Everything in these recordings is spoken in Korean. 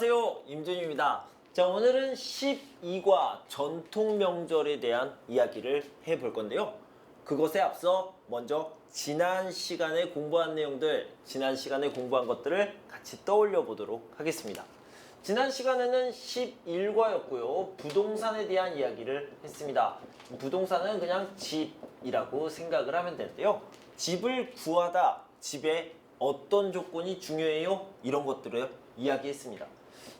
안녕하세요, 임준입니다. 자, 오늘은 12과 전통 명절에 대한 이야기를 해볼 건데요. 그것에 앞서 먼저 지난 시간에 공부한 내용들, 지난 시간에 공부한 것들을 같이 떠올려 보도록 하겠습니다. 지난 시간에는 11과였고요. 부동산에 대한 이야기를 했습니다. 부동산은 그냥 집이라고 생각을 하면 되는데요. 집을 구하다, 집에 어떤 조건이 중요해요? 이런 것들을 이야기했습니다.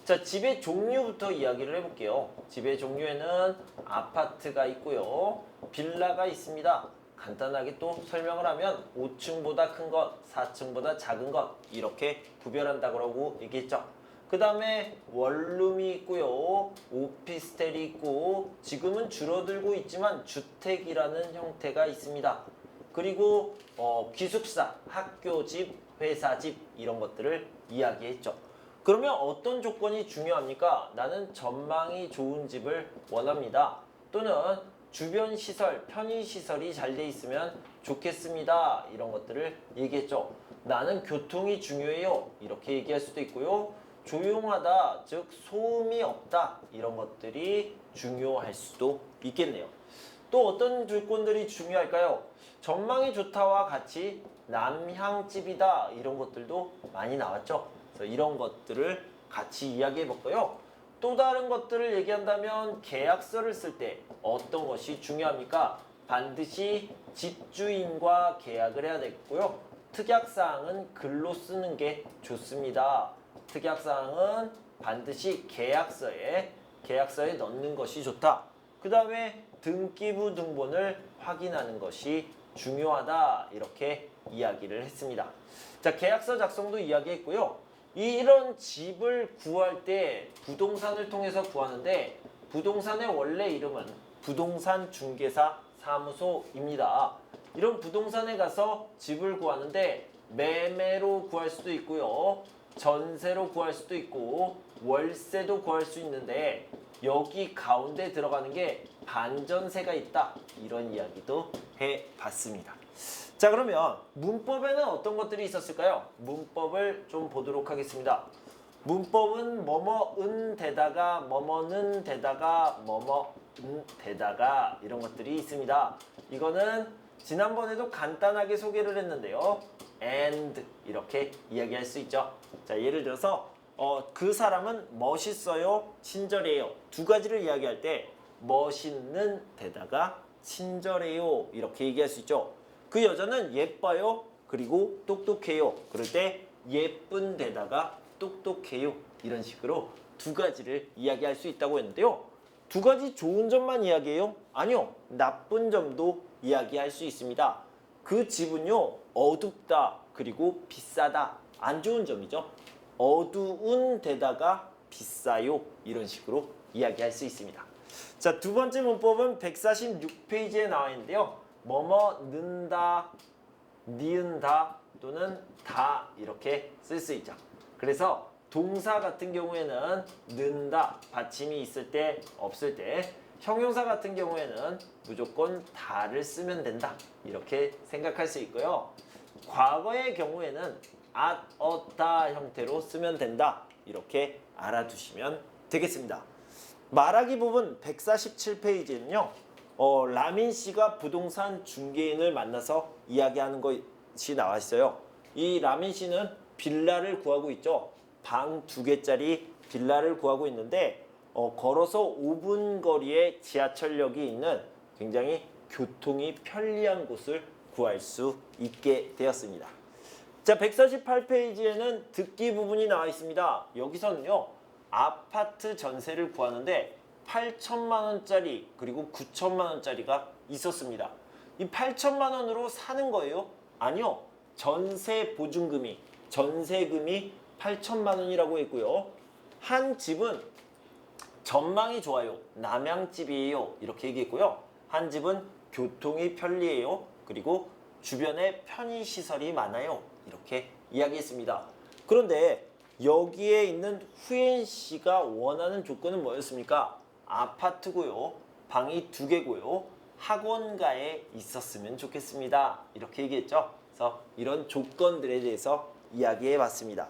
자, 집의 종류부터 이야기를 해볼게요. 집의 종류에는 아파트가 있고요. 빌라가 있습니다. 간단하게 또 설명을 하면 5층보다 큰 것, 4층보다 작은 것 이렇게 구별한다고 얘기했죠. 그 다음에 원룸이 있고요. 오피스텔이 있고 지금은 줄어들고 있지만 주택이라는 형태가 있습니다. 그리고 기숙사, 학교집, 회사집 이런 것들을 이야기했죠. 그러면 어떤 조건이 중요합니까? 나는 전망이 좋은 집을 원합니다. 또는 주변 시설, 편의시설이 잘 돼 있으면 좋겠습니다. 이런 것들을 얘기했죠. 나는 교통이 중요해요. 이렇게 얘기할 수도 있고요. 조용하다, 즉 소음이 없다. 이런 것들이 중요할 수도 있겠네요. 또 어떤 조건들이 중요할까요? 전망이 좋다와 같이 남향집이다. 이런 것들도 많이 나왔죠. 그래서 이런 것들을 같이 이야기해 볼까요? 또 다른 것들을 얘기한다면 계약서를 쓸 때 어떤 것이 중요합니까? 반드시 집주인과 계약을 해야 되겠고요. 특약사항은 글로 쓰는 게 좋습니다. 특약사항은 반드시 계약서에 넣는 것이 좋다. 그 다음에 등기부 등본을 확인하는 것이 중요하다. 이렇게 이야기를 했습니다. 자, 계약서 작성도 이야기했고요. 이런 집을 구할 때 부동산을 통해서 구하는데 부동산의 원래 이름은 부동산 중개사 사무소입니다. 이런 부동산에 가서 집을 구하는데 매매로 구할 수도 있고요. 전세로 구할 수도 있고 월세도 구할 수 있는데 여기 가운데 들어가는 게 반전세가 있다. 이런 이야기도 해봤습니다. 자, 그러면 문법에는 어떤 것들이 있었을까요? 문법을 좀 보도록 하겠습니다. 문법은 뭐뭐은 대다가 뭐뭐는 대다가 뭐뭐은 대다가 이런 것들이 있습니다. 이거는 지난번에도 간단하게 소개를 했는데요. and 이렇게 이야기할 수 있죠. 자, 예를 들어서 그 사람은 멋있어요, 친절해요. 두 가지를 이야기할 때 멋있는 데다가 친절해요 이렇게 얘기할 수 있죠. 그 여자는 예뻐요, 그리고 똑똑해요. 그럴 때 예쁜 데다가 똑똑해요 이런 식으로 두 가지를 이야기할 수 있다고 했는데요. 두 가지 좋은 점만 이야기해요? 아니요, 나쁜 점도 이야기할 수 있습니다. 그 집은요 어둡다, 그리고 비싸다. 안 좋은 점이죠. 어두운 데다가 비싸요 이런 식으로 이야기할 수 있습니다. 자, 두 번째 문법은 146페이지에 나와 있는데요. 뭐뭐 는다, 니은다 또는 다 이렇게 쓸 수 있죠. 그래서 동사 같은 경우에는 는다, 받침이 있을 때, 없을 때, 형용사 같은 경우에는 무조건 다를 쓰면 된다. 이렇게 생각할 수 있고요. 과거의 경우에는 at, 어다 형태로 쓰면 된다. 이렇게 알아두시면 되겠습니다. 말하기 부분 147페이지는요. 라민 씨가 부동산 중개인을 만나서 이야기하는 것이 나와 있어요. 이 라민 씨는 빌라를 구하고 있죠. 방 2개짜리 빌라를 구하고 있는데 걸어서 5분 거리에 지하철역이 있는 굉장히 교통이 편리한 곳을 구할 수 있게 되었습니다. 자, 148페이지에는 듣기 부분이 나와 있습니다. 여기서는요. 아파트 전세를 구하는데 8천만 원짜리 그리고 9천만 원짜리가 있었습니다. 이 8천만 원으로 사는 거예요? 아니요. 전세 보증금이, 전세금이 8천만 원이라고 했고요. 한 집은 전망이 좋아요, 남향집이에요 이렇게 얘기했고요. 한 집은 교통이 편리해요, 그리고 주변에 편의시설이 많아요 이렇게 이야기했습니다. 그런데 여기에 있는 후엔 씨가 원하는 조건은 뭐였습니까? 아파트고요, 방이 2개고요, 학원가에 있었으면 좋겠습니다 이렇게 얘기했죠. 그래서 이런 조건들에 대해서 이야기해 봤습니다.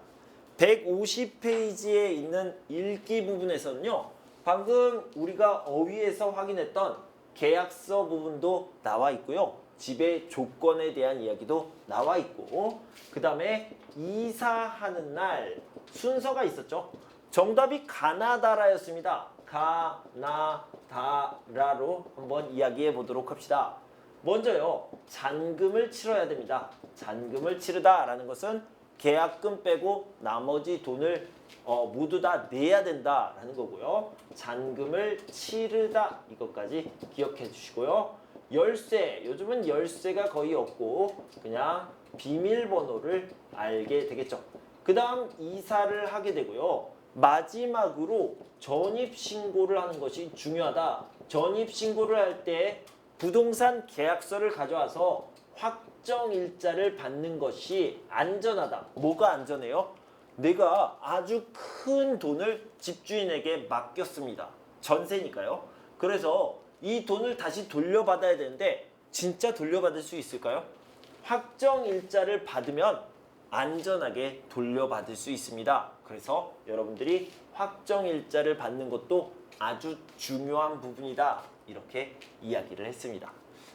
150페이지에 있는 읽기 부분에서는요. 방금 우리가 어휘에서 확인했던 계약서 부분도 나와 있고요. 지배 조건에 대한 이야기도 나와 있고 그 다음에 이사하는 날 순서가 있었죠. 정답이 가나다라였습니다. 가나다라로 한번 이야기해 보도록 합시다. 먼저요. 잔금을 치러야 됩니다. 잔금을 치르다라는 것은 계약금 빼고 나머지 돈을 모두 다 내야 된다라는 거고요. 잔금을 치르다 이것까지 기억해 주시고요. 열쇠, 요즘은 열쇠가 거의 없고 그냥 비밀번호를 알게 되겠죠. 그 다음 이사를 하게 되고요. 마지막으로 전입신고를 하는 것이 중요하다. 전입신고를 할 때 부동산 계약서를 가져와서 확정일자를 받는 것이 안전하다. 뭐가 안전해요? 내가 아주 큰 돈을 집주인에게 맡겼습니다. 전세니까요. 그래서 이 돈을 다시 돌려받아야 되는데 진짜 돌려받을 수 있을까요? 확정일자를 받으면 안전하게 돌려받을 수 있습니다. 그래서 여러분들이 확정일자를 받는 것도 아주 중요한 부분이다. 이렇게 이야기를 했습니다.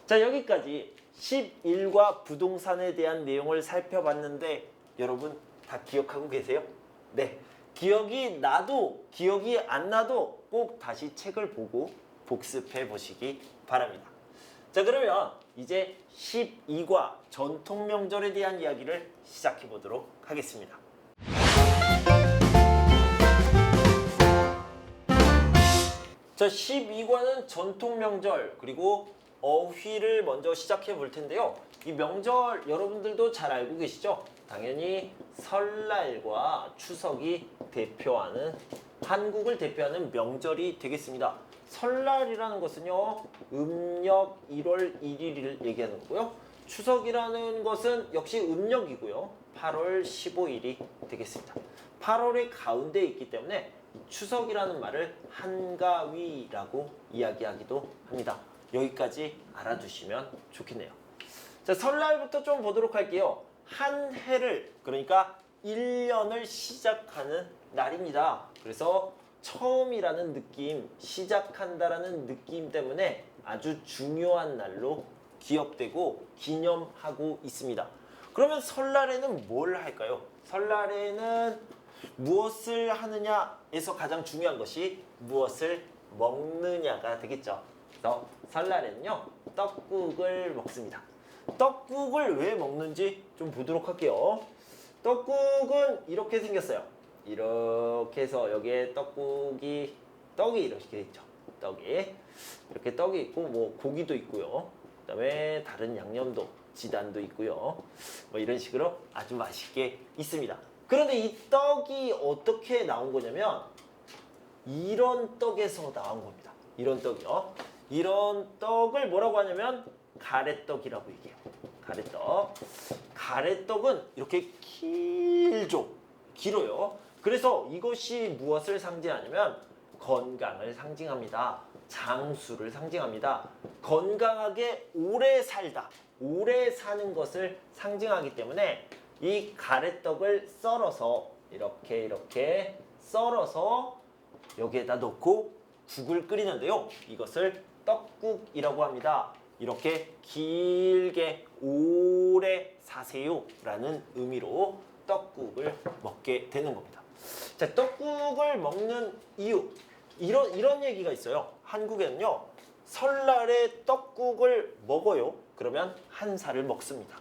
자, 여기까지 11과 부동산에 대한 내용을 살펴봤는데 여러분 다 기억하고 계세요? 네. 기억이 나도 기억이 안 나도 꼭 다시 책을 보고 복습해 보시기 바랍니다. 자, 그러면 이제 12과 전통 명절에 대한 이야기를 시작해 보도록 하겠습니다. 자, 12과는 전통 명절 그리고 어휘를 먼저 시작해 볼 텐데요. 이 명절 여러분들도 잘 알고 계시죠? 당연히 설날과 추석이 대표하는 한국을 대표하는 명절이 되겠습니다. 설날이라는 것은요. 음력 1월 1일을 얘기하는 거고요. 추석이라는 것은 역시 음력이고요. 8월 15일이 되겠습니다. 8월의 가운데에 있기 때문에 추석이라는 말을 한가위라고 이야기하기도 합니다. 여기까지 알아두시면 좋겠네요. 자, 설날부터 좀 보도록 할게요. 한 해를 그러니까 1년을 시작하는 날입니다. 그래서 처음이라는 느낌, 시작한다라는 느낌 때문에 아주 중요한 날로 기억되고 기념하고 있습니다. 그러면 설날에는 뭘 할까요? 설날에는 무엇을 하느냐에서 가장 중요한 것이 무엇을 먹느냐가 되겠죠. 그래서 설날에는요. 떡국을 먹습니다. 떡국을 왜 먹는지 좀 보도록 할게요. 떡국은 이렇게 생겼어요. 이렇게 해서 여기에 떡이 이렇게 있죠. 떡이 이렇게 떡이 있고 뭐 고기도 있고요. 그다음에 다른 양념도 지단도 있고요. 뭐 이런 식으로 아주 맛있게 있습니다. 그런데 이 떡이 어떻게 나온 거냐면 이런 떡에서 나온 겁니다. 이런 떡이요. 이런 떡을 뭐라고 하냐면 가래떡이라고 얘기해요. 가래떡. 가래떡은 이렇게 길어요. 그래서 이것이 무엇을 상징하냐면 건강을 상징합니다. 장수를 상징합니다. 건강하게 오래 살다. 오래 사는 것을 상징하기 때문에 이 가래떡을 썰어서 이렇게 썰어서 여기에다 넣고 국을 끓이는데요. 이것을 떡국이라고 합니다. 이렇게 길게 오래 사세요 라는 의미로 떡국을 먹게 되는 겁니다. 자, 떡국을 먹는 이유 이런 얘기가 있어요. 한국에는요. 설날에 떡국을 먹어요. 그러면 한 살을 먹습니다.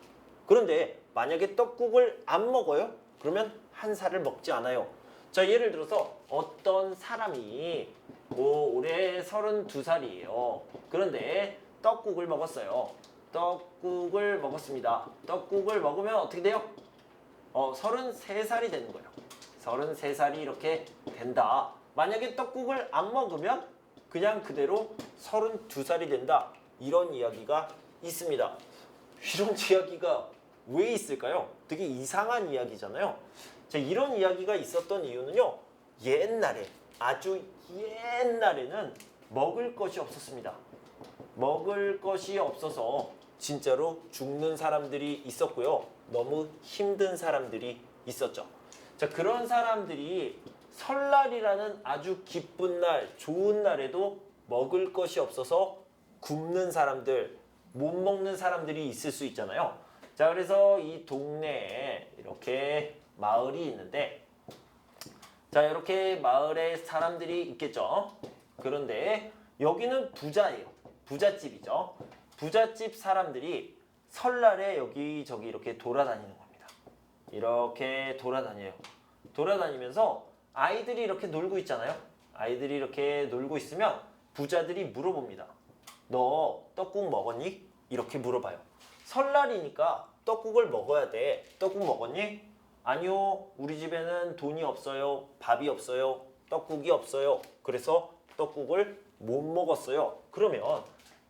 그런데 만약에 떡국을 안 먹어요? 그러면 한 살을 먹지 않아요. 자, 예를 들어서 어떤 사람이 올해 32살이에요. 그런데 떡국을 먹었어요. 떡국을 먹었습니다. 떡국을 먹으면 어떻게 돼요? 33살이 되는 거예요. 33살이 이렇게 된다. 만약에 떡국을 안 먹으면 그냥 그대로 32살이 된다. 이런 이야기가 있습니다. 이런 이야기가 왜 있을까요? 되게 이상한 이야기잖아요. 자, 이런 이야기가 있었던 이유는요. 옛날에 아주 옛날에는 먹을 것이 없었습니다. 먹을 것이 없어서 진짜로 죽는 사람들이 있었고요. 너무 힘든 사람들이 있었죠. 자, 자, 그런 사람들이 설날이라는 아주 기쁜 날, 좋은 날에도 먹을 것이 없어서 굶는 사람들, 못 먹는 사람들이 있을 수 있잖아요. 자, 그래서 이 동네에 이렇게 마을이 있는데, 자, 이렇게 마을에 사람들이 있겠죠. 그런데 여기는 부자예요. 부잣집이죠. 부잣집 사람들이 설날에 여기저기 이렇게 돌아다니는 겁니다. 이렇게 돌아다녀요. 돌아다니면서 아이들이 이렇게 놀고 있잖아요. 아이들이 이렇게 놀고 있으면 부자들이 물어봅니다. 너 떡국 먹었니? 이렇게 물어봐요. 설날이니까 떡국을 먹어야 돼. 떡국 먹었니? 아니요. 우리 집에는 돈이 없어요. 밥이 없어요. 떡국이 없어요. 그래서 떡국을 못 먹었어요. 그러면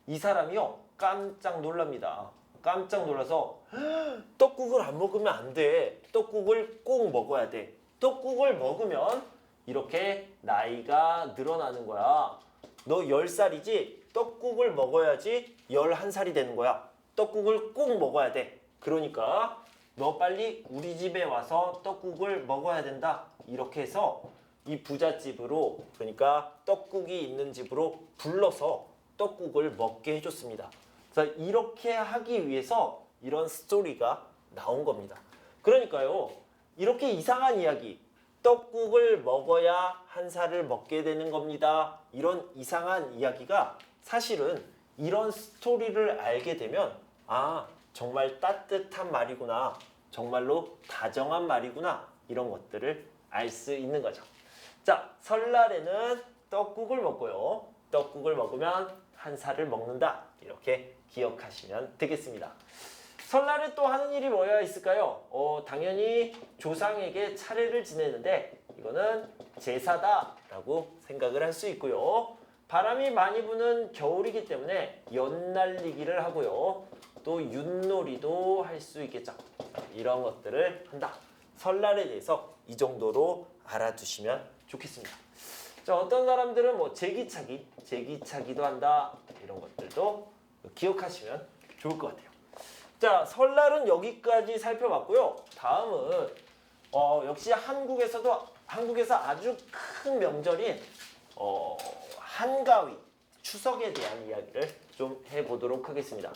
이 사람이요. 깜짝 놀랍니다. 깜짝 놀라서 떡국을 안 먹으면 안 돼. 떡국을 꼭 먹어야 돼. 떡국을 먹으면 이렇게 나이가 늘어나는 거야. 너 10살이지? 떡국을 먹어야지 11살이 되는 거야. 떡국을 꼭 먹어야 돼. 그러니까 너 빨리 우리 집에 와서 떡국을 먹어야 된다. 이렇게 해서 이 부잣집으로, 그러니까 떡국이 있는 집으로 불러서 떡국을 먹게 해줬습니다. 그래서 이렇게 하기 위해서 이런 스토리가 나온 겁니다. 그러니까요, 이렇게 이상한 이야기, 떡국을 먹어야 한 살을 먹게 되는 겁니다. 이런 이상한 이야기가 사실은 이런 스토리를 알게 되면 아, 정말 따뜻한 말이구나. 정말로 다정한 말이구나. 이런 것들을 알 수 있는 거죠. 자, 설날에는 떡국을 먹고요. 떡국을 먹으면 한 살을 먹는다. 이렇게 기억하시면 되겠습니다. 설날에 또 하는 일이 뭐가 있을까요? 당연히 조상에게 차례를 지내는데 이거는 제사다라고 생각을 할 수 있고요. 바람이 많이 부는 겨울이기 때문에 연날리기를 하고요. 또 윷놀이도 할 수 있겠죠. 이런 것들을 한다. 설날에 대해서 이 정도로 알아두시면 좋겠습니다. 자, 어떤 사람들은 뭐 제기차기도 한다. 이런 것들도 기억하시면 좋을 것 같아요. 자, 설날은 여기까지 살펴봤고요. 다음은 역시 한국에서 아주 큰 명절인 한가위, 추석에 대한 이야기를 좀 해보도록 하겠습니다.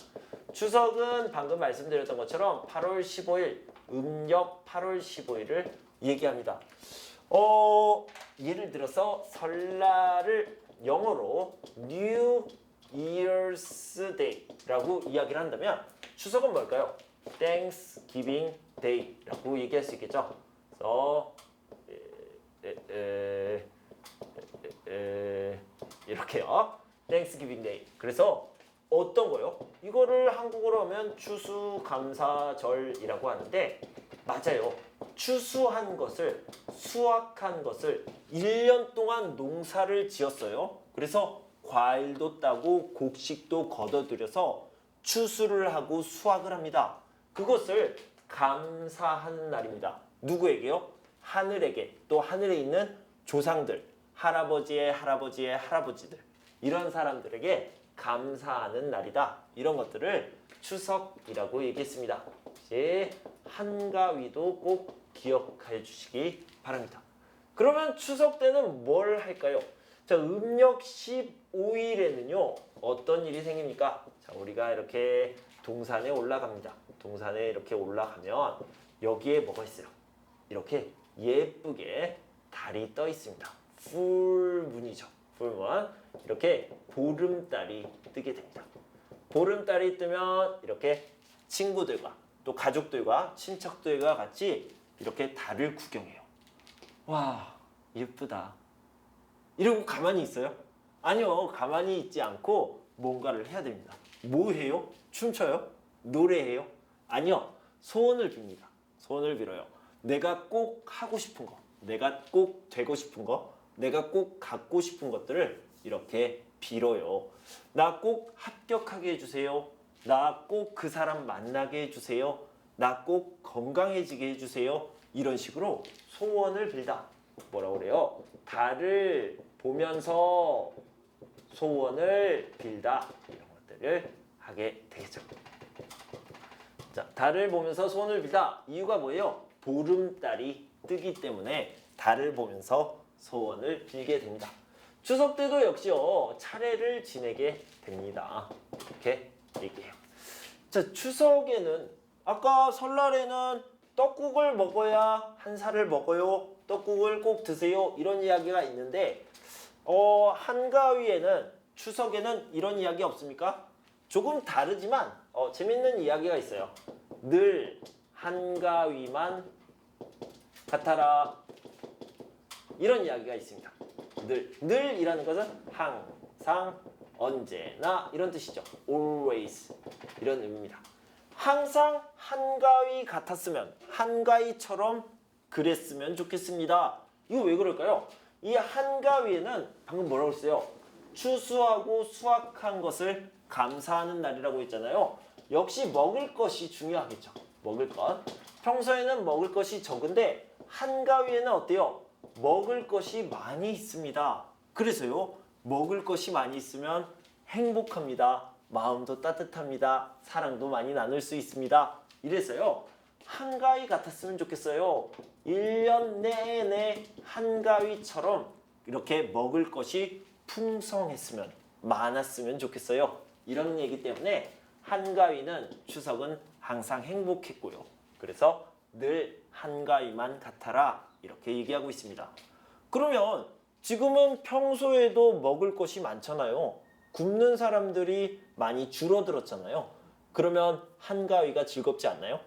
추석은 방금 말씀드렸던 것처럼 8월 15일, 음력 8월 15일을 얘기합니다. 예를 들어서 설날을 영어로 New Year's Day라고 이야기를 한다면 추석은 뭘까요? Thanksgiving Day라고 얘기할 수 있겠죠. 그래서 이렇게요. Thanksgiving Day. 그래서 어떤 거요? 이거를 한국어로 하면 추수감사절이라고 하는데 맞아요. 추수한 것을, 수확한 것을 1년 동안 농사를 지었어요. 그래서 과일도 따고 곡식도 걷어들여서 추수를 하고 수확을 합니다. 그것을 감사하는 날입니다. 누구에게요? 하늘에게, 또 하늘에 있는 조상들, 할아버지의 할아버지의 할아버지들, 이런 사람들에게 감사하는 날이다. 이런 것들을 추석이라고 얘기했습니다. 이제 한가위도 꼭 기억해 주시기 바랍니다. 그러면 추석 때는 뭘 할까요? 자, 음력 15일에는요 어떤 일이 생깁니까? 자, 우리가 이렇게 동산에 올라갑니다. 동산에 이렇게 올라가면 여기에 뭐가 있어요? 이렇게 예쁘게 달이 떠 있습니다. 풀문이죠. 풀문. 이렇게 보름달이 뜨게 됩니다. 보름달이 뜨면 이렇게 친구들과 또 가족들과 친척들과 같이 이렇게 달을 구경해요. 와, 예쁘다. 이러고 가만히 있어요? 아니요, 가만히 있지 않고 뭔가를 해야 됩니다. 뭐 해요? 춤춰요? 노래해요? 아니요, 소원을 빕니다. 소원을 빌어요. 내가 꼭 하고 싶은 거, 내가 꼭 되고 싶은 거, 내가 꼭 갖고 싶은 것들을 이렇게 빌어요. 나 꼭 합격하게 해주세요. 나 꼭 그 사람 만나게 해주세요. 나 꼭 건강해지게 해주세요. 이런 식으로 소원을 빌다. 뭐라고 그래요? 달을 보면서 소원을 빌다. 이런 것들을 하게 되겠죠. 자, 달을 보면서 소원을 빌다. 이유가 뭐예요? 보름달이 뜨기 때문에 달을 보면서 소원을 빌게 됩니다. 추석 때도 역시요 차례를 지내게 됩니다. 이렇게 얘기해요. 자, 추석에는 아까 설날에는 떡국을 먹어야 한 살을 먹어요. 떡국을 꼭 드세요. 이런 이야기가 있는데 한가위에는 추석에는 이런 이야기 없습니까? 조금 다르지만 재밌는 이야기가 있어요. 늘 한가위만 같아라. 이런 이야기가 있습니다. 늘이라는 것은 항상, 언제나 이런 뜻이죠. always 이런 의미입니다. 항상 한가위 같았으면, 한가위처럼 그랬으면 좋겠습니다. 이거 왜 그럴까요? 이 한가위에는 방금 뭐라고 했어요? 추수하고 수확한 것을 감사하는 날이라고 했잖아요. 역시 먹을 것이 중요하겠죠. 먹을 것. 평소에는 먹을 것이 적은데 한가위에는 어때요? 먹을 것이 많이 있습니다. 그래서요. 먹을 것이 많이 있으면 행복합니다. 마음도 따뜻합니다. 사랑도 많이 나눌 수 있습니다. 이래서요. 한가위 같았으면 좋겠어요. 1년 내내 한가위처럼 이렇게 먹을 것이 풍성했으면, 많았으면 좋겠어요. 이런 얘기 때문에 한가위는 추석은 항상 행복했고요. 그래서 늘 한가위만 같아라 이렇게 얘기하고 있습니다. 그러면 지금은 평소에도 먹을 것이 많잖아요. 굶는 사람들이 많이 줄어들었잖아요. 그러면 한가위가 즐겁지 않나요?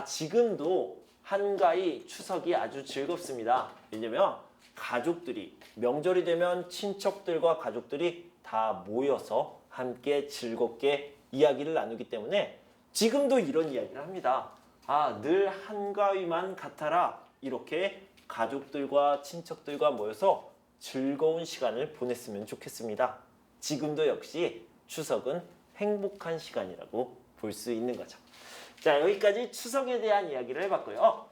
지금도 한가위 추석이 아주 즐겁습니다. 왜냐면 가족들이 명절이 되면 친척들과 가족들이 다 모여서 함께 즐겁게 이야기를 나누기 때문에 지금도 이런 이야기를 합니다. 늘 한가위만 같아라. 이렇게 가족들과 친척들과 모여서 즐거운 시간을 보냈으면 좋겠습니다. 지금도 역시 추석은 행복한 시간이라고 볼 수 있는 거죠. 자, 여기까지 추석에 대한 이야기를 해봤고요.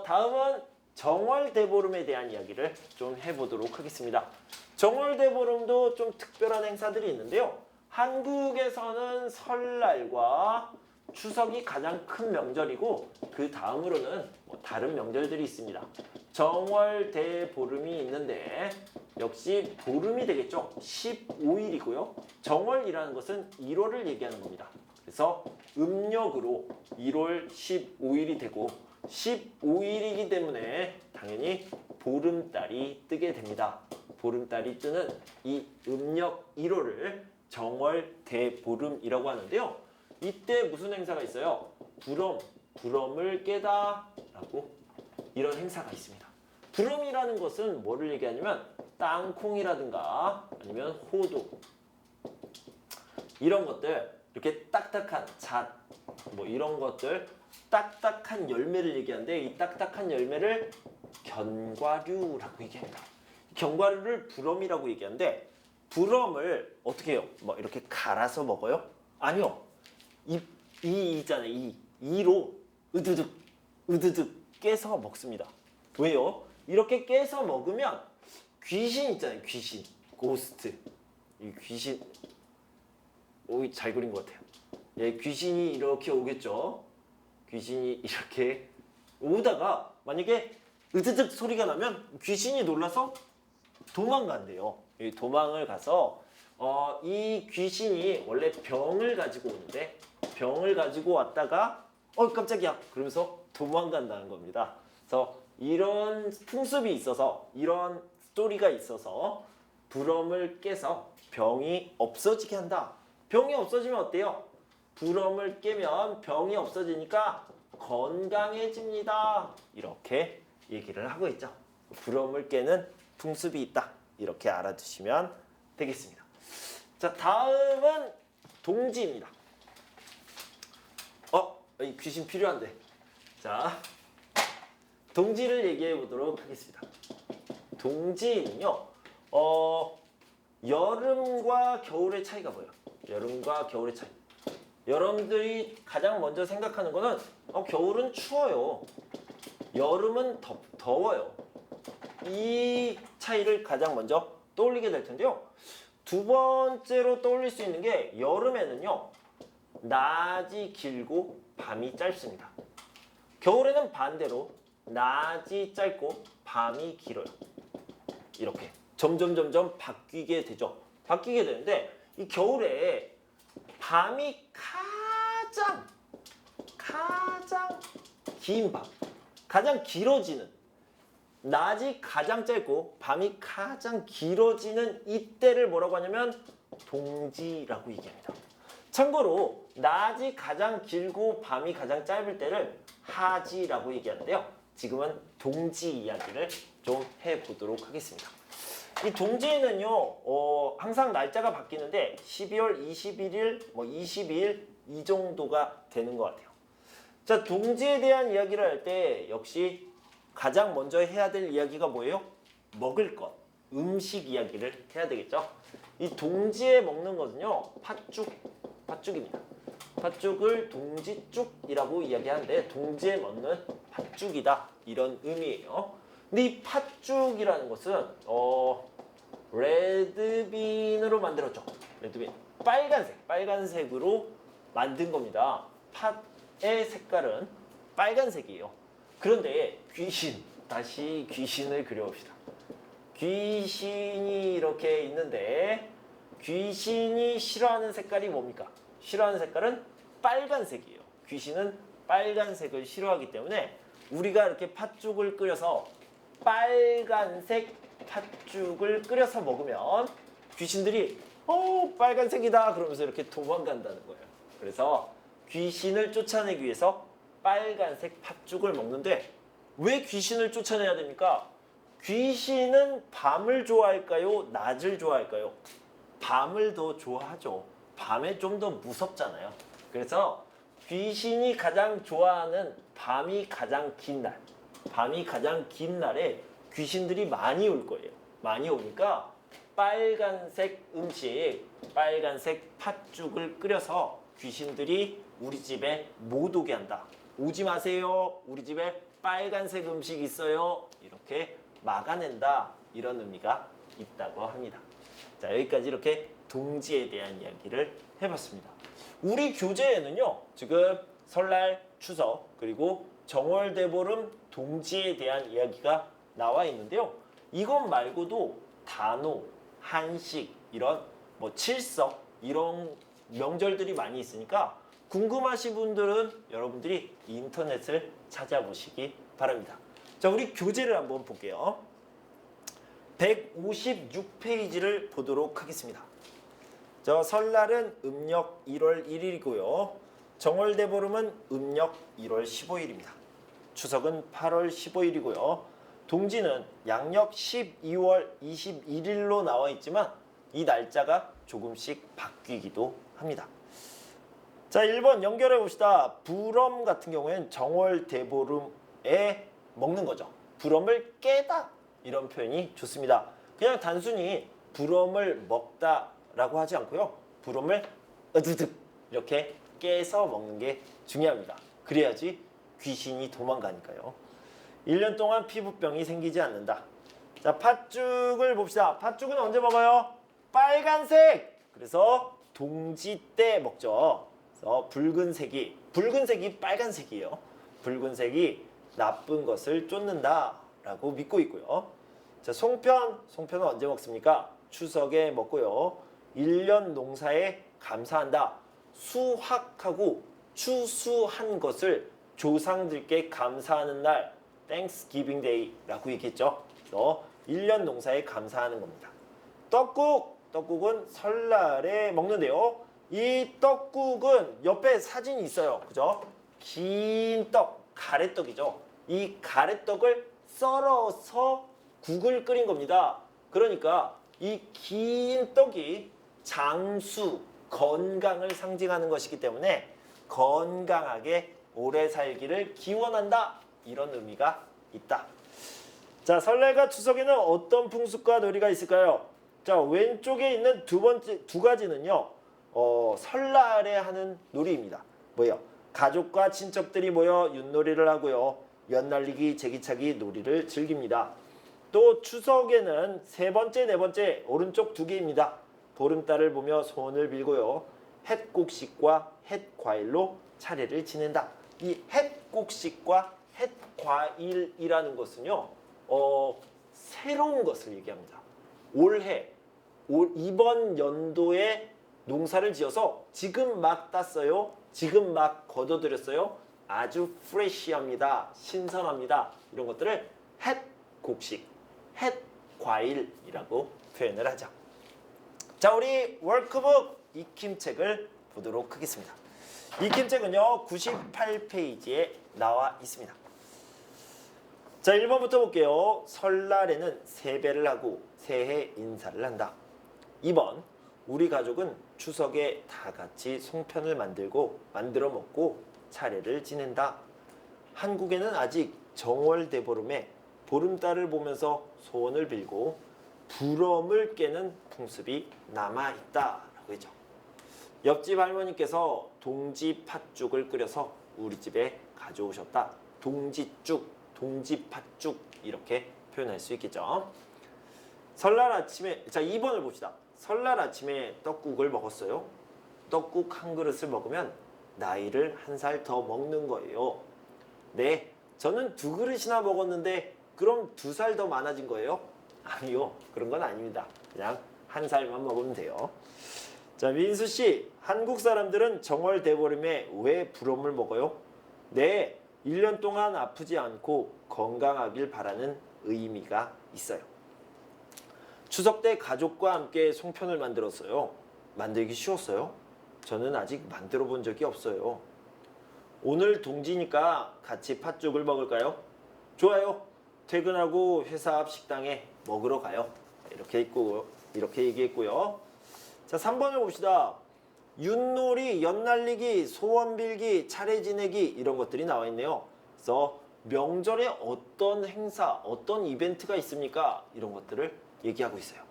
다음은 정월대보름에 대한 이야기를 좀 해보도록 하겠습니다. 정월대보름도 좀 특별한 행사들이 있는데요. 한국에서는 설날과 추석이 가장 큰 명절이고 그 다음으로는 다른 명절들이 있습니다. 정월대보름이 있는데 역시 보름이 되겠죠. 15일이고요. 정월이라는 것은 1월을 얘기하는 겁니다. 그래서 음력으로 1월 15일이 되고 15일이기 때문에 당연히 보름달이 뜨게 됩니다. 보름달이 뜨는 이 음력 1월을 정월대보름이라고 하는데요. 이때 무슨 행사가 있어요? 부럼을 깨다 라고 이런 행사가 있습니다. 부럼이라는 것은 뭐를 얘기하냐면 땅콩이라든가 아니면 호두 이런 것들 이렇게 딱딱한 잣 이런 것들 딱딱한 열매를 얘기하는데 이 딱딱한 열매를 견과류라고 얘기합니다. 견과류를 부럼이라고 얘기하는데 부럼을 어떻게 해요? 이렇게 갈아서 먹어요? 아니요. 이 있잖아요. 이로 으드득 깨서 먹습니다. 왜요? 이렇게 깨서 먹으면 귀신 있잖아요. 귀신, 고스트. 이 귀신, 잘 그린 것 같아요. 예, 귀신이 이렇게 오겠죠. 귀신이 이렇게 오다가 만약에 으드득 소리가 나면 귀신이 놀라서 도망간대요. 도망을 가서 이 귀신이 원래 병을 가지고 오는데 병을 가지고 왔다가 깜짝이야 그러면서 도망간다는 겁니다. 그래서 이런 풍습이 있어서 이런 스토리가 있어서 부럼을 깨서 병이 없어지게 한다. 병이 없어지면 어때요? 부럼을 깨면 병이 없어지니까 건강해집니다. 이렇게 얘기를 하고 있죠. 부럼을 깨는 풍습이 있다. 이렇게 알아두시면 되겠습니다. 자, 다음은 동지입니다. 이 귀신 필요한데. 자, 동지를 얘기해 보도록 하겠습니다. 동지는요, 여름과 겨울의 차이가 뭐예요? 여름과 겨울의 차이. 여러분들이 가장 먼저 생각하는 거는 겨울은 추워요. 여름은 더워요. 이 차이를 가장 먼저 떠올리게 될 텐데요. 두 번째로 떠올릴 수 있는 게 여름에는요. 낮이 길고 밤이 짧습니다. 겨울에는 반대로 낮이 짧고 밤이 길어요. 이렇게 점점 바뀌게 되죠. 바뀌게 되는데 이 겨울에 밤이 가장 긴 밤, 가장 길어지는 낮이 가장 짧고 밤이 가장 길어지는 이때를 뭐라고 하냐면 동지라고 얘기합니다. 참고로 낮이 가장 길고 밤이 가장 짧을 때를 하지라고 얘기하는데요. 지금은 동지 이야기를 좀 해보도록 하겠습니다. 이 동지에는요, 항상 날짜가 바뀌는데 12월 21일, 22일 이 정도가 되는 것 같아요. 자, 동지에 대한 이야기를 할 때 역시 가장 먼저 해야 될 이야기가 뭐예요? 먹을 것, 음식 이야기를 해야 되겠죠. 이 동지에 먹는 것은요, 팥죽입니다. 팥죽을 동지죽이라고 이야기하는데 동지에 먹는 팥죽이다 이런 의미예요. 근데 이 팥죽이라는 것은 레드빈으로 만들었죠. 레드빈 빨간색으로 만든 겁니다. 팥의 색깔은 빨간색이에요. 그런데 다시 귀신을 그려봅시다. 귀신이 이렇게 있는데 귀신이 싫어하는 색깔이 뭡니까? 싫어하는 색깔은 빨간색이에요. 귀신은 빨간색을 싫어하기 때문에 우리가 이렇게 팥죽을 끓여서 빨간색 팥죽을 끓여서 먹으면 귀신들이 빨간색이다 그러면서 이렇게 도망간다는 거예요. 그래서 귀신을 쫓아내기 위해서 빨간색 팥죽을 먹는데 왜 귀신을 쫓아내야 됩니까? 귀신은 밤을 좋아할까요? 낮을 좋아할까요? 밤을 더 좋아하죠. 밤에 좀 더 무섭잖아요. 그래서 귀신이 가장 좋아하는 밤이 가장 긴 날에 귀신들이 많이 올 거예요. 많이 오니까 빨간색 음식, 빨간색 팥죽을 끓여서 귀신들이 우리 집에 못 오게 한다. 오지 마세요. 우리 집에 빨간색 음식 있어요. 이렇게 막아낸다. 이런 의미가 있다고 합니다. 자, 여기까지 이렇게 동지에 대한 이야기를 해봤습니다. 우리 교재에는요, 지금 설날, 추석, 그리고 정월대보름, 동지에 대한 이야기가 나와 있는데요. 이것 말고도 단오, 한식, 이런 칠석, 이런 명절들이 많이 있으니까 궁금하신 분들은 여러분들이 인터넷을 찾아보시기 바랍니다. 자, 우리 교재를 한번 볼게요. 156페이지를 보도록 하겠습니다. 설날은 음력 1월 1일이고요. 정월대보름은 음력 1월 15일입니다. 추석은 8월 15일이고요. 동지는 양력 12월 21일로 나와 있지만 이 날짜가 조금씩 바뀌기도 합니다. 자, 1번 연결해 봅시다. 불엄 같은 경우에는 정월대보름에 먹는 거죠. 불엄을 깨다 이런 표현이 좋습니다. 그냥 단순히 불엄을 먹다라고 하지 않고요. 불엄을 으드득 이렇게 깨서 먹는 게 중요합니다. 그래야지 귀신이 도망가니까요. 1년 동안 피부병이 생기지 않는다. 자, 팥죽을 봅시다. 팥죽은 언제 먹어요? 빨간색! 그래서 동지 때 먹죠. 그래서 붉은색이 빨간색이에요. 붉은색이 나쁜 것을 쫓는다 라고 믿고 있고요. 자, 송편은 언제 먹습니까? 추석에 먹고요. 1년 농사에 감사한다. 수확하고 추수한 것을 조상들께 감사하는 날 Thanksgiving Day라고 얘기했죠. 그래서 1년 농사에 감사하는 겁니다. 떡국은 설날에 먹는데요. 이 떡국은 옆에 사진이 있어요. 그죠? 긴 떡, 가래떡이죠. 이 가래떡을 썰어서 국을 끓인 겁니다. 그러니까 이 긴 떡이 장수, 건강을 상징하는 것이기 때문에 건강하게 오래 살기를 기원한다. 이런 의미가 있다. 자, 설날과 추석에는 어떤 풍습과 놀이가 있을까요? 자, 왼쪽에 있는 두 가지는요. 설날에 하는 놀이입니다. 뭐예요? 가족과 친척들이 모여 윷놀이를 하고요. 연날리기, 제기차기 놀이를 즐깁니다. 또 추석에는 세 번째, 네 번째 오른쪽 두 개입니다. 보름달을 보며 소원을 빌고요. 햇곡식과 햇과일로 차례를 지낸다. 이 햇곡식과 과일이라는 것은요, 새로운 것을 얘기합니다. 올해, 이번 연도에 농사를 지어서 지금 막 땄어요. 지금 막 걷어들였어요. 아주 프레시합니다. 신선합니다. 이런 것들을 햇 곡식, 햇 과일이라고 표현을 하죠. 자, 우리 워크북 익힘책을 보도록 하겠습니다. 익힘책은요, 98페이지에 나와 있습니다. 자, 1번부터 볼게요. 설날에는 세배를 하고 새해 인사를 한다. 2번, 우리 가족은 추석에 다 같이 송편을 만들어 먹고 차례를 지낸다. 한국에는 아직 정월대보름에 보름달을 보면서 소원을 빌고 부럼을 깨는 풍습이 남아있다라고 했죠. 옆집 할머니께서 동지 팥죽을 끓여서 우리 집에 가져오셨다. 동지죽, 동지 팥죽 이렇게 표현할 수 있겠죠. 설날 아침에, 자 2번을 봅시다. 설날 아침에 떡국을 먹었어요. 떡국 한 그릇을 먹으면 나이를 한 살 더 먹는 거예요. 네, 저는 2그릇이나 먹었는데 그럼 2살 더 많아진 거예요? 아니요, 그런 건 아닙니다. 그냥 한 살만 먹으면 돼요. 자, 민수 씨, 한국 사람들은 정월 대보름에 왜 부럼을 먹어요? 네, 1년 동안 아프지 않고 건강하길 바라는 의미가 있어요. 추석 때 가족과 함께 송편을 만들었어요. 만들기 쉬웠어요? 저는 아직 만들어 본 적이 없어요. 오늘 동지니까 같이 팥죽을 먹을까요? 좋아요. 퇴근하고 회사 앞 식당에 먹으러 가요. 이렇게 얘기했고요. 자, 3번을 봅시다. 윷놀이, 연날리기, 소원빌기, 차례 지내기 이런 것들이 나와 있네요. 그래서 명절에 어떤 행사, 어떤 이벤트가 있습니까? 이런 것들을 얘기하고 있어요.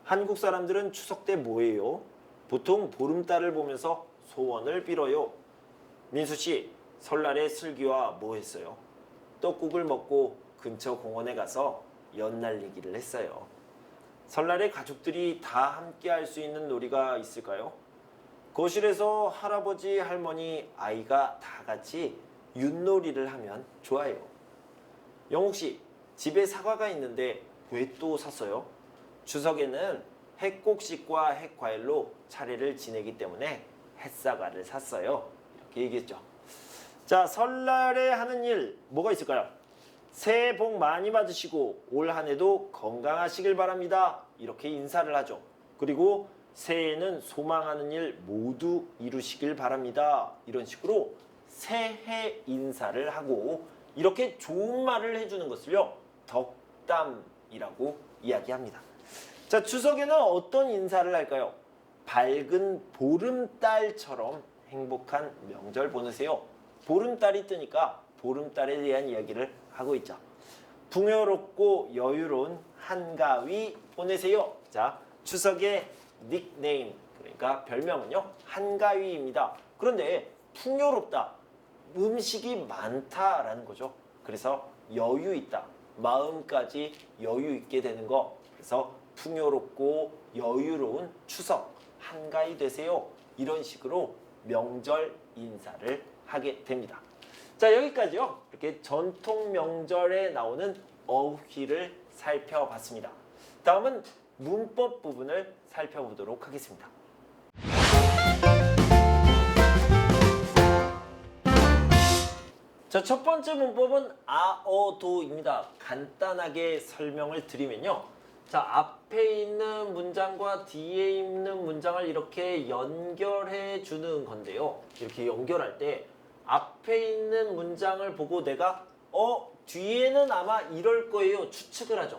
한국 사람들은 추석 때 뭐해요? 보통 보름달을 보면서 소원을 빌어요. 민수 씨, 설날에 슬기와 뭐 했어요? 떡국을 먹고 근처 공원에 가서 연날리기를 했어요. 설날에 가족들이 다 함께 할 수 있는 놀이가 있을까요? 거실에서 할아버지, 할머니, 아이가 다 같이 윷놀이를 하면 좋아요. 영욱 씨, 집에 사과가 있는데 왜 또 샀어요? 추석에는 햇곡식과 햇과일로 차례를 지내기 때문에 햇사과를 샀어요. 이렇게 얘기했죠. 자, 설날에 하는 일 뭐가 있을까요? 새해 복 많이 받으시고 올 한 해도 건강하시길 바랍니다. 이렇게 인사를 하죠. 그리고 새해에는 소망하는 일 모두 이루시길 바랍니다. 이런 식으로 새해 인사를 하고 이렇게 좋은 말을 해주는 것을요, 덕담이라고 이야기합니다. 자, 추석에는 어떤 인사를 할까요? 밝은 보름달처럼 행복한 명절 보내세요. 보름달이 뜨니까 보름달에 대한 이야기를 하고 있죠. 풍요롭고 여유로운 한가위 보내세요. 자, 추석의 닉네임, 그러니까 별명은요, 한가위입니다. 그런데 풍요롭다, 음식이 많다라는 거죠. 그래서 여유 있다, 마음까지 여유 있게 되는 거. 그래서 풍요롭고 여유로운 추석 한가위 되세요. 이런 식으로 명절 인사를 하게 됩니다. 자, 여기까지요. 이렇게 전통 명절에 나오는 어휘를 살펴봤습니다. 다음은 문법 부분을 살펴보도록 하겠습니다. 자, 첫 번째 문법은 아어도입니다. 간단하게 설명을 드리면요. 자, 앞에 있는 문장과 뒤에 있는 문장을 이렇게 연결해 주는 건데요. 이렇게 연결할 때 앞에 있는 문장을 보고 내가 뒤에는 아마 이럴 거예요, 추측을 하죠.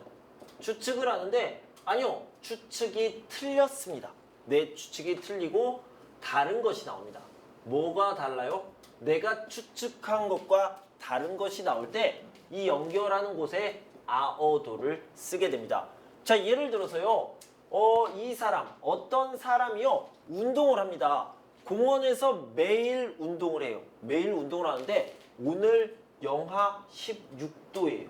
추측을 하는데 아니요, 추측이 틀렸습니다. 내 추측이 틀리고 다른 것이 나옵니다. 뭐가 달라요? 내가 추측한 것과 다른 것이 나올 때 이 연결하는 곳에 아어도를 쓰게 됩니다. 자, 예를 들어서요, 이 사람, 어떤 사람이요, 운동을 합니다. 공원에서 매일 운동을 해요. 매일 운동을 하는데 오늘 영하 16도예요.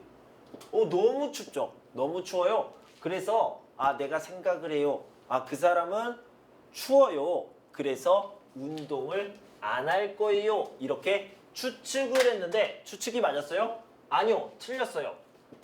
너무 춥죠? 너무 추워요. 그래서 내가 생각을 해요. 그 사람은 추워요. 그래서 운동을 안 할 거예요. 이렇게 추측을 했는데 추측이 맞았어요? 아니요, 틀렸어요.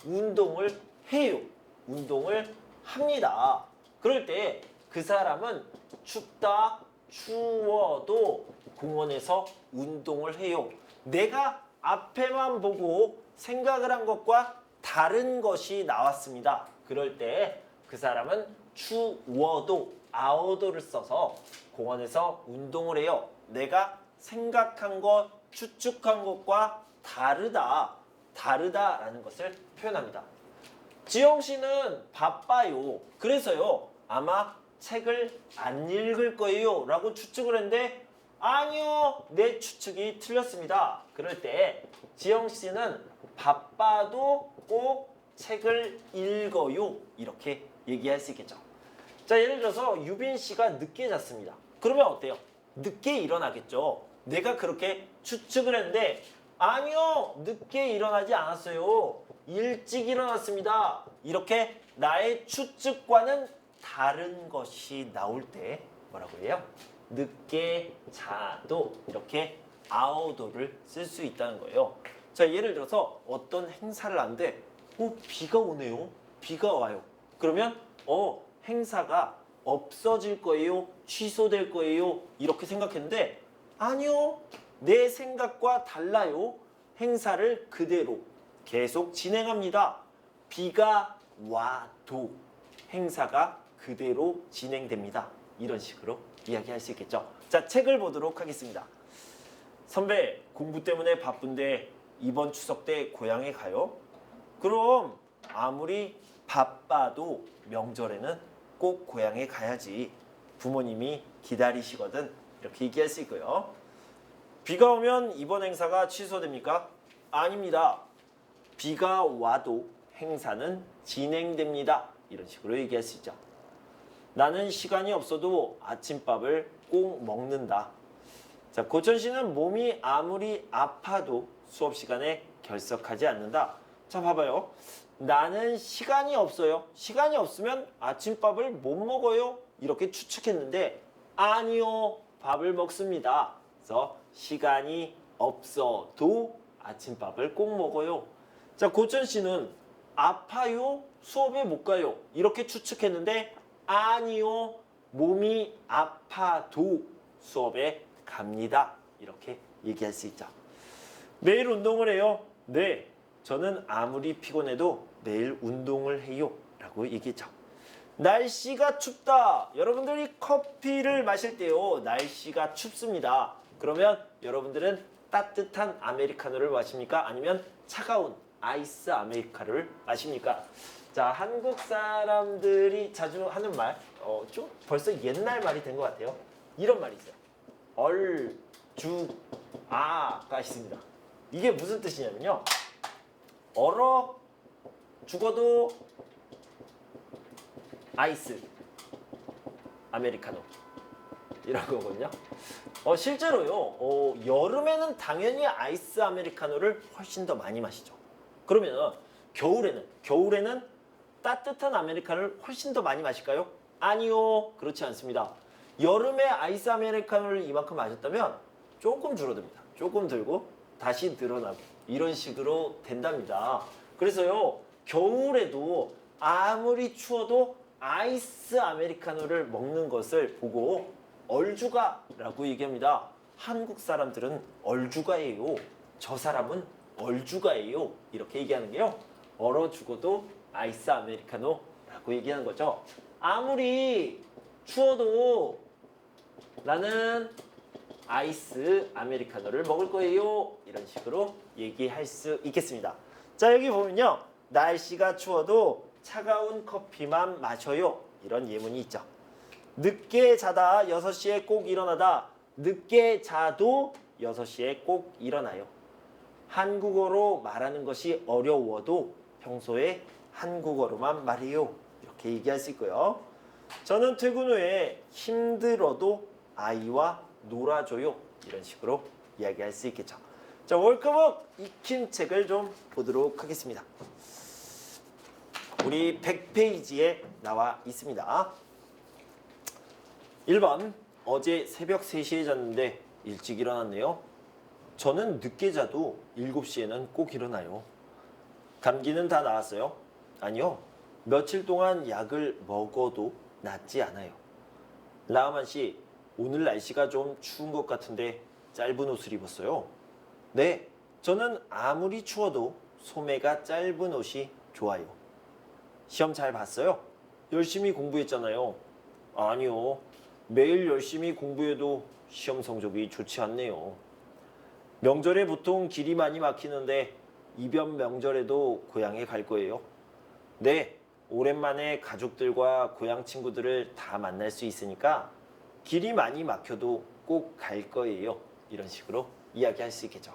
운동을 해요. 운동을 합니다. 그럴 때 그 사람은 춥다, 추워도 공원에서 운동을 해요. 내가 앞에만 보고 생각을 한 것과 다른 것이 나왔습니다. 그럴 때 그 사람은 추워도 아웃도를 써서 공원에서 운동을 해요. 내가 생각한 것, 추측한 것과 다르다라는 것을 표현합니다. 지영 씨는 바빠요. 그래서요, 아마 책을 안 읽을 거예요 라고 추측을 했는데 아니요, 내 추측이 틀렸습니다. 그럴 때 지영 씨는 바빠도 꼭 책을 읽어요 이렇게 얘기할 수 있겠죠. 자, 예를 들어서 유빈 씨가 늦게 잤습니다. 그러면 어때요? 늦게 일어나겠죠. 내가 그렇게 추측을 했는데 아니요, 늦게 일어나지 않았어요. 일찍 일어났습니다. 이렇게 나의 추측과는 다른 것이 나올 때 뭐라고 해요? 늦게 자도 이렇게 아웃도를 쓸 수 있다는 거예요. 자, 예를 들어서 어떤 행사를 하는데 비가 오네요. 비가 와요. 그러면 행사가 없어질 거예요? 취소될 거예요? 이렇게 생각했는데 아니요. 내 생각과 달라요. 행사를 그대로 계속 진행합니다. 비가 와도 행사가 그대로 진행됩니다. 이런 식으로 이야기할 수 있겠죠. 자, 책을 보도록 하겠습니다. 선배, 공부 때문에 바쁜데 이번 추석 때 고향에 가요? 그럼 아무리 바빠도 명절에는 꼭 고향에 가야지. 부모님이 기다리시거든. 이렇게 얘기할 수 있고요. 비가 오면 이번 행사가 취소됩니까? 아닙니다. 비가 와도 행사는 진행됩니다. 이런 식으로 얘기할 수 있죠. 나는 시간이 없어도 아침밥을 꼭 먹는다. 자, 고천 씨는 몸이 아무리 아파도 수업 시간에 결석하지 않는다. 자, 봐봐요. 나는 시간이 없어요. 시간이 없으면 아침밥을 못 먹어요. 이렇게 추측했는데 아니요, 밥을 먹습니다. 그래서 시간이 없어도 아침밥을 꼭 먹어요. 자, 고천 씨는 아파요? 수업에 못 가요. 이렇게 추측했는데 아니요, 몸이 아파도 수업에 갑니다. 이렇게 얘기할 수 있죠. 매일 운동을 해요? 네, 저는 아무리 피곤해도 매일 운동을 해요 라고 얘기했죠. 날씨가 춥다. 여러분들이 커피를 마실 때요, 날씨가 춥습니다. 그러면 여러분들은 따뜻한 아메리카노를 마십니까? 아니면 차가운 아이스 아메리카노를 마십니까? 자, 한국 사람들이 자주 하는 말, 좀 벌써 옛날 말이 된 것 같아요. 이런 말이 있어요. 얼죽아가 있습니다. 이게 무슨 뜻이냐면요, 얼어 죽어도 아이스 아메리카노 이런 거거든요. 실제로요, 여름에는 당연히 아이스 아메리카노를 훨씬 더 많이 마시죠. 그러면 겨울에는 따뜻한 아메리카노를 훨씬 더 많이 마실까요? 아니요, 그렇지 않습니다. 여름에 아이스 아메리카노를 이만큼 마셨다면 조금 줄어듭니다. 조금 들고 다시 늘어나고 이런 식으로 된답니다. 그래서요, 겨울에도 아무리 추워도 아이스 아메리카노를 먹는 것을 보고 얼죽아라고 얘기합니다. 한국 사람들은 얼죽아예요. 저 사람은 얼죽아예요. 이렇게 얘기하는 게요, 얼어 죽어도 아이스 아메리카노라고 얘기하는 거죠. 아무리 추워도 나는 아이스 아메리카노를 먹을 거예요. 이런 식으로 얘기할 수 있겠습니다. 자, 여기 보면요, 날씨가 추워도 차가운 커피만 마셔요. 이런 예문이 있죠. 늦게 자다 6시에 꼭 일어나다. 늦게 자도 6시에 꼭 일어나요. 한국어로 말하는 것이 어려워도 평소에 한국어로만 말해요. 이렇게 얘기할 수 있고요. 저는 퇴근 후에 힘들어도 아이와 놀아줘요. 이런 식으로 이야기할 수 있겠죠. 자, 월크북 익힘 책을 좀 보도록 하겠습니다. 우리 100페이지에 나와 있습니다. 1번, 어제 새벽 3시에 잤는데 일찍 일어났네요. 저는 늦게 자도 7시에는 꼭 일어나요. 감기는 다 나았어요? 아니요. 며칠 동안 약을 먹어도 낫지 않아요. 라하만 씨, 오늘 날씨가 좀 추운 것 같은데 짧은 옷을 입었어요? 네, 저는 아무리 추워도 소매가 짧은 옷이 좋아요. 시험 잘 봤어요? 열심히 공부했잖아요. 아니요. 매일 열심히 공부해도 시험 성적이 좋지 않네요. 명절에 보통 길이 많이 막히는데 이번 명절에도 고향에 갈 거예요. 네, 오랜만에 가족들과 고향 친구들을 다 만날 수 있으니까 길이 많이 막혀도 꼭 갈 거예요. 이런 식으로 이야기할 수 있겠죠.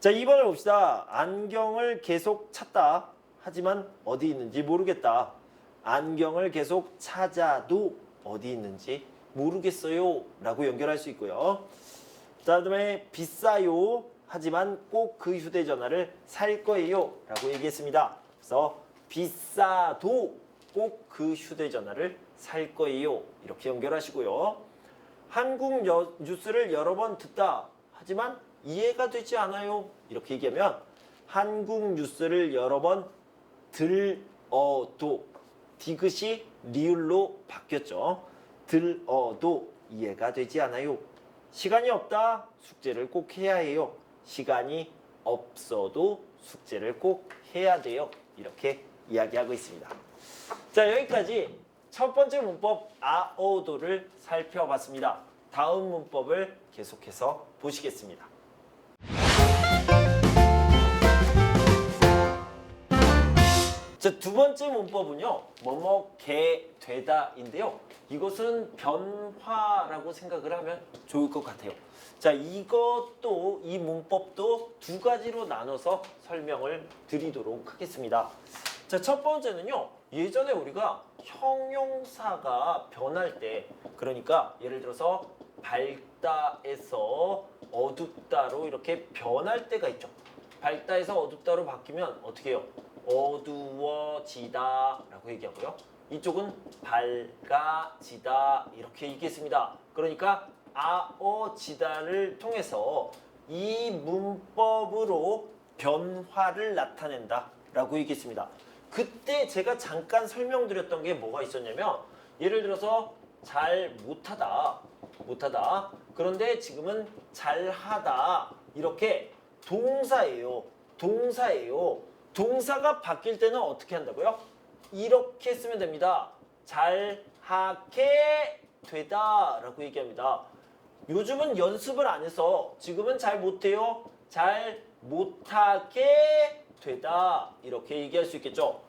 자, 2번을 봅시다. 안경을 계속 찾다. 하지만 어디 있는지 모르겠다. 안경을 계속 찾아도 어디 있는지 모르겠어요. 라고 연결할 수 있고요. 자, 그다음에 비싸요. 하지만 꼭 그 휴대전화를 살 거예요. 라고 얘기했습니다. 그래서 비싸도 꼭 그 휴대전화를 살 거예요. 이렇게 연결하시고요. 한국 뉴스를 여러 번 듣다. 하지만 이해가 되지 않아요. 이렇게 얘기하면 한국 뉴스를 여러 번 들어도 디귿이 리을로 바뀌었죠. 들어도 이해가 되지 않아요. 시간이 없다. 숙제를 꼭 해야 해요. 시간이 없어도 숙제를 꼭 해야 돼요. 이렇게 이야기하고 있습니다. 자, 여기까지 첫 번째 문법 아어도를 살펴봤습니다. 다음 문법을 계속해서 보시겠습니다. 자, 두 번째 문법은요. 뭐뭐 게 되다인데요. 이것은 변화라고 생각을 하면 좋을 것 같아요. 자, 이것도 이 문법도 두 가지로 나눠서 설명을 드리도록 하겠습니다. 자, 첫 번째는요. 예전에 우리가 형용사가 변할 때, 그러니까 예를 들어서 밝다에서 어둡다로 이렇게 변할 때가 있죠. 밝다에서 어둡다로 바뀌면 어떻게 해요? 어두워지다 라고 얘기하고요. 이쪽은 밝아지다 이렇게 얘기했습니다. 그러니까 아어지다를 통해서 이 문법으로 변화를 나타낸다 라고 얘기했습니다. 그때 제가 잠깐 설명드렸던 게 뭐가 있었냐면 예를 들어서 잘 못하다 그런데 지금은 잘하다 이렇게 동사예요. 동사가 바뀔 때는 어떻게 한다고요? 이렇게 쓰면 됩니다. 잘하게 되다 라고 얘기합니다. 요즘은 연습을 안 해서 지금은 잘 못해요. 잘 못하게 되다 이렇게 얘기할 수 있겠죠.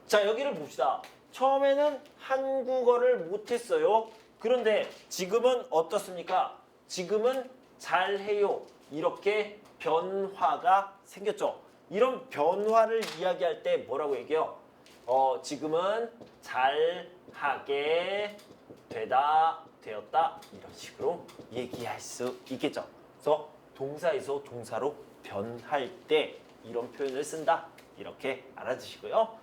자, 여기를 봅시다. 처음에는 한국어를 못했어요. 그런데 지금은 어떻습니까? 지금은 잘해요. 이렇게 변화가 생겼죠. 이런 변화를 이야기할 때 뭐라고 얘기해요? 지금은 잘하게 되었다 이런 식으로 얘기할 수 있겠죠. 그래서 동사에서 동사로 변할 때 이런 표현을 쓴다 이렇게 알아두시고요.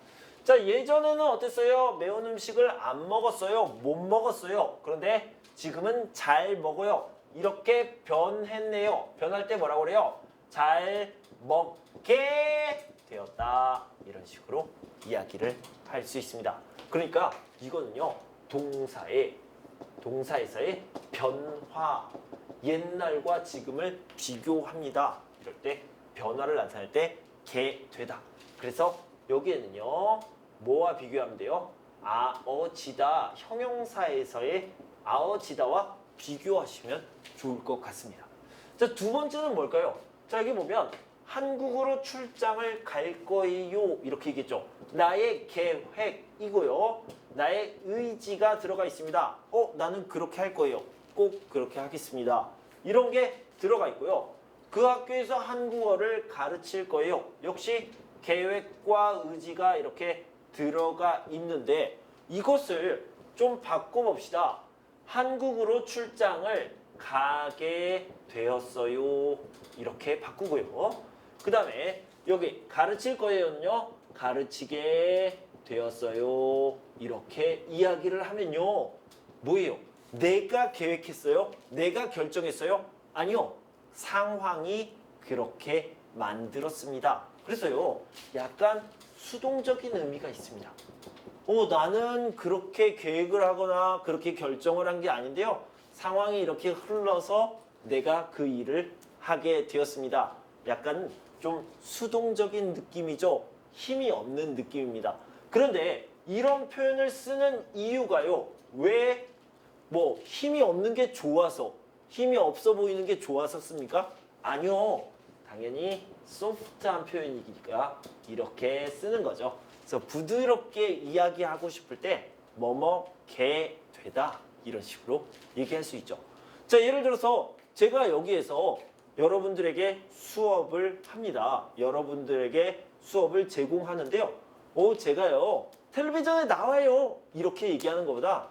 자, 예전에는 어땠어요? 매운 음식을 안 먹었어요. 못 먹었어요. 그런데 지금은 잘 먹어요. 이렇게 변했네요. 변할 때 뭐라고 그래요? 잘 먹게 되었다 이런 식으로 이야기를 할 수 있습니다. 그러니까 이거는요. 동사에서의 변화, 옛날과 지금을 비교합니다. 이럴 때 변화를 나타낼 때 게 되다. 그래서 여기에는요. 뭐와 비교하면 돼요? 아어지다, 형용사에서의 아어지다와 비교하시면 좋을 것 같습니다. 자, 두 번째는 뭘까요? 자, 여기 보면 한국으로 출장을 갈 거예요. 이렇게 얘기했죠. 나의 계획이고요. 나의 의지가 들어가 있습니다. 나는 그렇게 할 거예요. 꼭 그렇게 하겠습니다. 이런 게 들어가 있고요. 그 학교에서 한국어를 가르칠 거예요. 역시 계획과 의지가 이렇게 들어가 있는데 이것을 좀 바꿔봅시다. 한국으로 출장을 가게 되었어요. 이렇게 바꾸고요. 그 다음에 여기 가르칠 거예요는요. 가르치게 되었어요. 이렇게 이야기를 하면요. 뭐예요? 내가 계획했어요? 내가 결정했어요? 아니요. 상황이 그렇게 만들었습니다. 그래서요, 약간 수동적인 의미가 있습니다. 나는 그렇게 계획을 하거나 그렇게 결정을 한 게 아닌데요. 상황이 이렇게 흘러서 내가 그 일을 하게 되었습니다. 약간 좀 수동적인 느낌이죠. 힘이 없는 느낌입니다. 그런데 이런 표현을 쓰는 이유가요. 왜 힘이 없는 게 좋아서, 힘이 없어 보이는 게 좋아서 씁니까? 아니요. 당연히 소프트한 표현이니까 이렇게 쓰는 거죠. 그래서 부드럽게 이야기하고 싶을 때 뭐뭐게 되다 이런 식으로 얘기할 수 있죠. 자, 예를 들어서 제가 여기에서 여러분들에게 수업을 합니다. 여러분들에게 수업을 제공하는데요. 제가요 텔레비전에 나와요 이렇게 얘기하는 것보다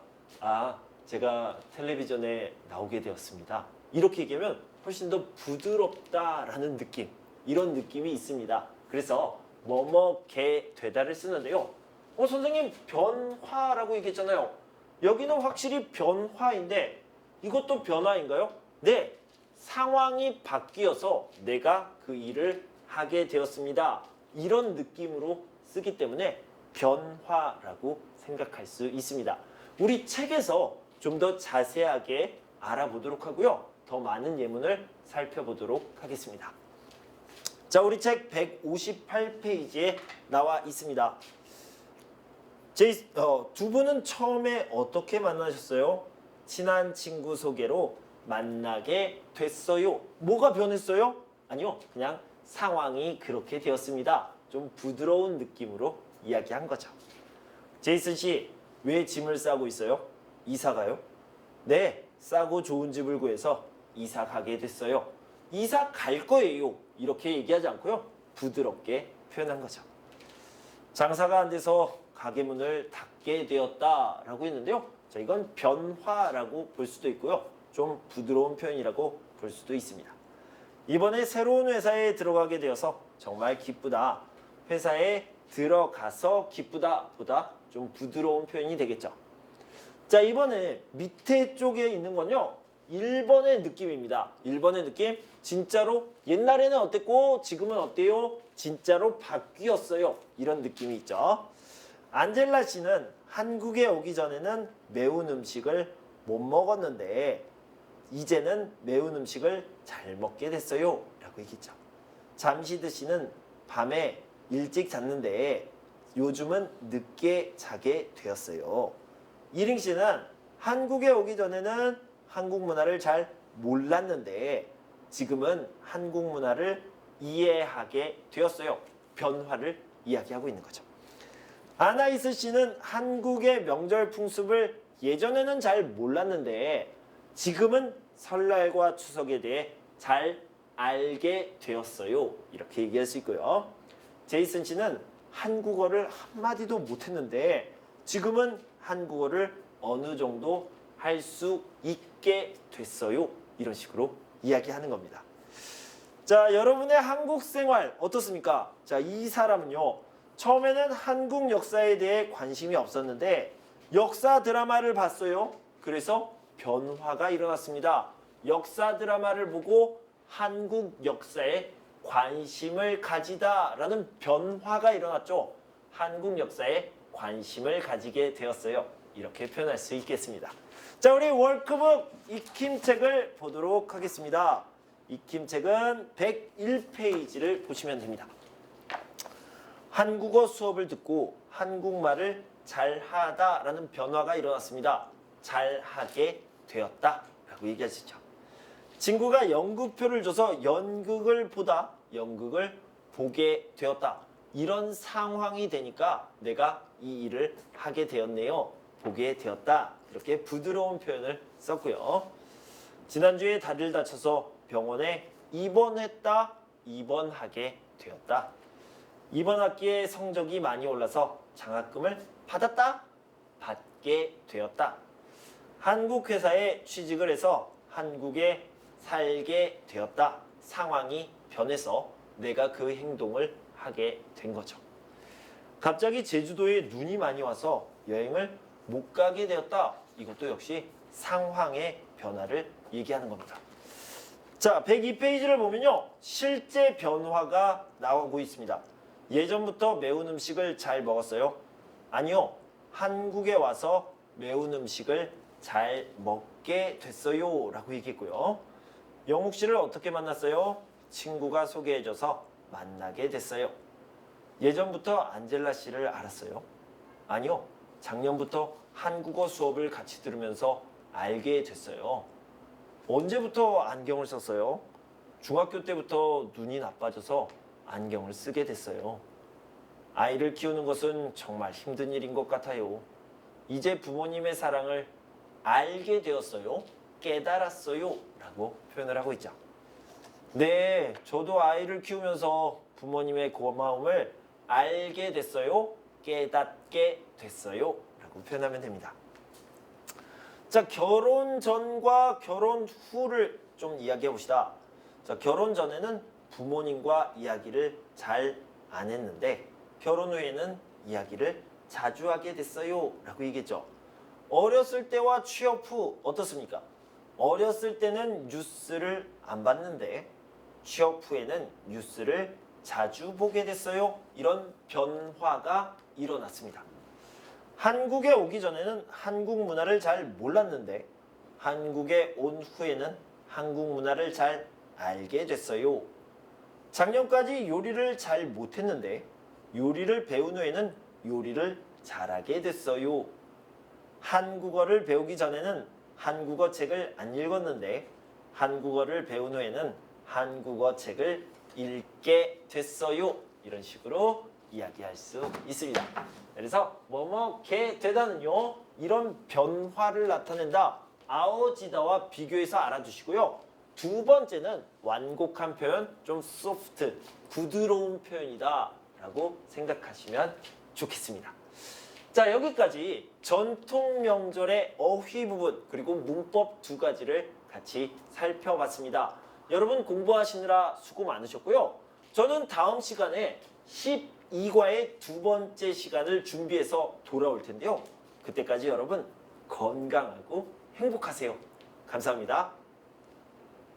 제가 텔레비전에 나오게 되었습니다 이렇게 얘기하면 훨씬 더 부드럽다라는 느낌, 이런 느낌이 있습니다. 그래서 뭐뭐게 되다를 쓰는데요. 선생님 변화라고 얘기했잖아요. 여기는 확실히 변화인데 이것도 변화인가요? 네, 상황이 바뀌어서 내가 그 일을 하게 되었습니다. 이런 느낌으로 쓰기 때문에 변화라고 생각할 수 있습니다. 우리 책에서 좀 더 자세하게 알아보도록 하고요. 더 많은 예문을 살펴보도록 하겠습니다. 자, 우리 책 158페이지에 나와 있습니다. 두 분은 처음에 어떻게 만나셨어요? 친한 친구 소개로 만나게 됐어요. 뭐가 변했어요? 아니요, 그냥 상황이 그렇게 되었습니다. 좀 부드러운 느낌으로 이야기한 거죠. 제이슨 씨, 왜 짐을 싸고 있어요? 이사 가요? 네, 싸고 좋은 집을 구해서 이사 가게 됐어요. 이사 갈 거예요. 이렇게 얘기하지 않고요. 부드럽게 표현한 거죠. 장사가 안 돼서 가게 문을 닫게 되었다라고 했는데요. 자, 이건 변화라고 볼 수도 있고요. 좀 부드러운 표현이라고 볼 수도 있습니다. 이번에 새로운 회사에 들어가게 되어서 정말 기쁘다. 회사에 들어가서 기쁘다 보다 좀 부드러운 표현이 되겠죠. 자, 이번에 밑에 쪽에 있는 건요. 1번의 느낌입니다. 1번의 느낌. 진짜로 옛날에는 어땠고 지금은 어때요? 진짜로 바뀌었어요. 이런 느낌이 있죠. 안젤라 씨는 한국에 오기 전에는 매운 음식을 못 먹었는데 이제는 매운 음식을 잘 먹게 됐어요. 라고 얘기했죠. 잠시드 씨는 밤에 일찍 잤는데 요즘은 늦게 자게 되었어요. 이링 씨는 한국에 오기 전에는 한국 문화를 잘 몰랐는데 지금은 한국 문화를 이해하게 되었어요. 변화를 이야기하고 있는 거죠. 아나이스 씨는 한국의 명절 풍습을 예전에는 잘 몰랐는데 지금은 설날과 추석에 대해 잘 알게 되었어요. 이렇게 얘기할 수 있고요. 제이슨 씨는 한국어를 한마디도 못했는데 지금은 한국어를 어느 정도 할 수 있게 됐어요. 이런 식으로 이야기하는 겁니다. 자, 여러분의 한국 생활 어떻습니까? 자, 이 사람은요. 처음에는 한국 역사에 대해 관심이 없었는데 역사 드라마를 봤어요. 그래서 변화가 일어났습니다. 역사 드라마를 보고 한국 역사에 관심을 가지다라는 변화가 일어났죠. 한국 역사에 관심을 가지게 되었어요. 이렇게 표현할 수 있겠습니다. 자, 우리 워크북 익힘책을 보도록 하겠습니다. 익힘책은 101페이지를 보시면 됩니다. 한국어 수업을 듣고 한국말을 잘하다라는 변화가 일어났습니다. 잘하게 되었다 라고 얘기하시죠. 친구가 연극표를 줘서 연극을 보다 연극을 보게 되었다. 이런 상황이 되니까 내가 이 일을 하게 되었네요. 보게 되었다. 이렇게 부드러운 표현을 썼고요. 지난주에 다리를 다쳐서 병원에 입원했다. 입원하게 되었다. 이번 학기에 성적이 많이 올라서 장학금을 받았다. 받게 되었다. 한국 회사에 취직을 해서 한국에 살게 되었다. 상황이 변해서 내가 그 행동을 하게 된 거죠. 갑자기 제주도에 눈이 많이 와서 여행을 못 가게 되었다. 이것도 역시 상황의 변화를 얘기하는 겁니다. 자, 102페이지를 보면요. 실제 변화가 나오고 있습니다. 예전부터 매운 음식을 잘 먹었어요? 아니요. 한국에 와서 매운 음식을 잘 먹게 됐어요. 라고 얘기했고요. 영욱 씨를 어떻게 만났어요? 친구가 소개해줘서 만나게 됐어요. 예전부터 안젤라 씨를 알았어요? 아니요. 작년부터 한국어 수업을 같이 들으면서 알게 됐어요. 언제부터 안경을 썼어요? 중학교 때부터 눈이 나빠져서 안경을 쓰게 됐어요. 아이를 키우는 것은 정말 힘든 일인 것 같아요. 이제 부모님의 사랑을 알게 되었어요. 깨달았어요. 라고 표현을 하고 있죠. 네, 저도 아이를 키우면서 부모님의 고마움을 알게 됐어요. 깨닫게 됐어요. 라고 표현하면 됩니다. 자, 결혼 전과 결혼 후를 좀 이야기해 봅시다. 자, 결혼 전에는 부모님과 이야기를 잘 안 했는데 결혼 후에는 이야기를 자주 하게 됐어요. 라고 얘기했죠. 어렸을 때와 취업 후 어떻습니까? 어렸을 때는 뉴스를 안 봤는데 취업 후에는 뉴스를 자주 보게 됐어요. 이런 변화가 일어났습니다. 한국에 오기 전에는 한국 문화를 잘 몰랐는데 한국에 온 후에는 한국 문화를 잘 알게 됐어요. 작년까지 요리를 잘 못했는데 요리를 배운 후에는 요리를 잘하게 됐어요. 한국어를 배우기 전에는 한국어 책을 안 읽었는데 한국어를 배운 후에는 한국어 책을 읽게 됐어요. 이런 식으로 이야기할 수 있습니다. 그래서 뭐뭐게 되다는요. 이런 변화를 나타낸다. 아오지다와 비교해서 알아두시고요. 두 번째는 완곡한 표현, 좀 소프트, 부드러운 표현이다 라고 생각하시면 좋겠습니다. 자, 여기까지 전통 명절의 어휘 부분 그리고 문법 두 가지를 같이 살펴봤습니다. 여러분 공부하시느라 수고 많으셨고요. 저는 다음 시간에 12과의 두 번째 시간을 준비해서 돌아올 텐데요. 그때까지 여러분 건강하고 행복하세요. 감사합니다.